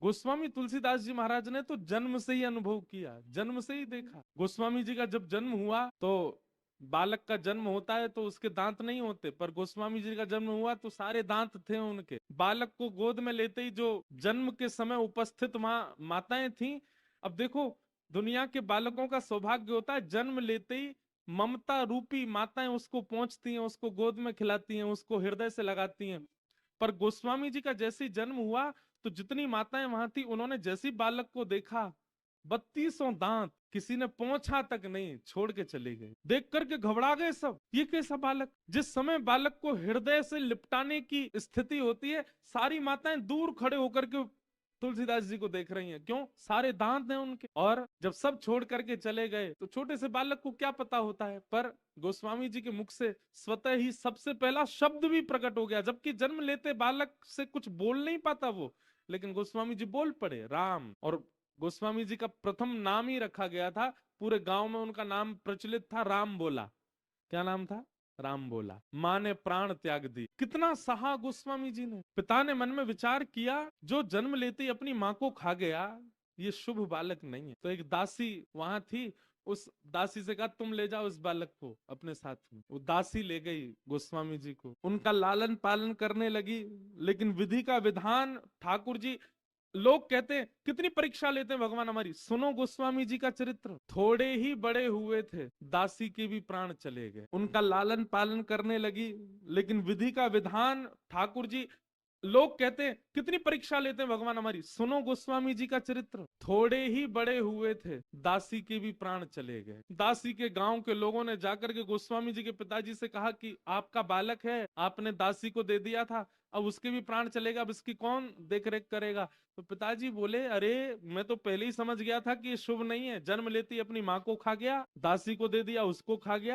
गोस्वामी तुलसीदास जी महाराज ने तो जन्म से ही अनुभव किया, जन्म से ही देखा। गोस्वामी जी का जब जन्म हुआ तो बालक का जन्म होता है तो उसके दांत नहीं होते, पर गोस्वामी जी का जन्म हुआ तो सारे दांत थे उनके। बालक को गोद में लेते ही जो जन्म के समय उपस्थित माताएं थी, अब देखो दुनिया के बालकों का सौभाग्य होता है जन्म लेते ही ममता रूपी माताएं उसको पहुंचती हैं, उसको गोद में खिलाती हैं, उसको हृदय से लगाती हैं। पर गोस्वामी जी का जैसे ही जन्म हुआ तो जितनी माताएं वहां थी, उन्होंने जैसे ही बालक को देखा, 32 दांत, किसी ने पोंछा तक नहीं, छोड़ के चले गए। देख करके घबरा गए सब, ये कैसा बालक। जिस समय बालक को हृदय से लिपटाने की स्थिति होती है, सारी माताएं दूर खड़े होकर के तुलसीदास जी को देख रही हैं। क्यों? सारे दांत हैं उनके। और जब सब छोड़ करके चले गए तो छोटे से बालक को क्या पता होता है, पर गोस्वामी जी के मुख से स्वतः ही सबसे पहला शब्द भी प्रकट हो गया। जबकि जन्म लेते बालक से कुछ बोल नहीं पाता वो, लेकिन गोस्वामी जी बोल पड़े राम। और गोस्वामी जी का प्रथम नाम ही रखा गया था, पूरे गांव में उनका नाम प्रचलित था, राम बोला। क्या नाम था? राम बोला। माँ ने प्राण त्याग दी। कितना सहा गोस्वामी जी ने। पिता ने मन में विचार किया, जो जन्म लेते ही अपनी माँ को खा गया, ये शुभ बालक नहीं है। तो एक दासी वहां थी, उस दासी से कहा तुम ले जाओ इस बालक को अपने साथ में। वो दासी ले गई गोस्वामी जी को, उनका लालन पालन करने लगी। लेकिन विधि का विधान, ठाकुर जी, लोग कहते हैं कितनी परीक्षा लेते हैं भगवान हमारी। सुनो गोस्वामी जी का चरित्र, थोड़े ही बड़े हुए थे, दासी के भी प्राण चले गए। उनका लालन पालन करने लगी, लेकिन विधि का विधान, ठाकुर जी, लोग कहते हैं कितनी परीक्षा लेते हैं भगवान हमारी। सुनो गोस्वामी जी का चरित्र, थोड़े ही बड़े हुए थे, दासी के भी प्राण चले गए। दासी के गांव के लोगों ने जाकर के गोस्वामी जी के पिताजी से कहा कि आपका बालक है, आपने दासी को दे दिया था, अब उसके भी प्राण चलेगा, अब इसकी कौन देख रेख करेगा। तो पिताजी बोले, अरे मैं तो पहले ही समझ गया था कि ये शुभ नहीं है। जन्म लेती अपनी माँ को खा गया, दासी को दे दिया, उसको खा गया।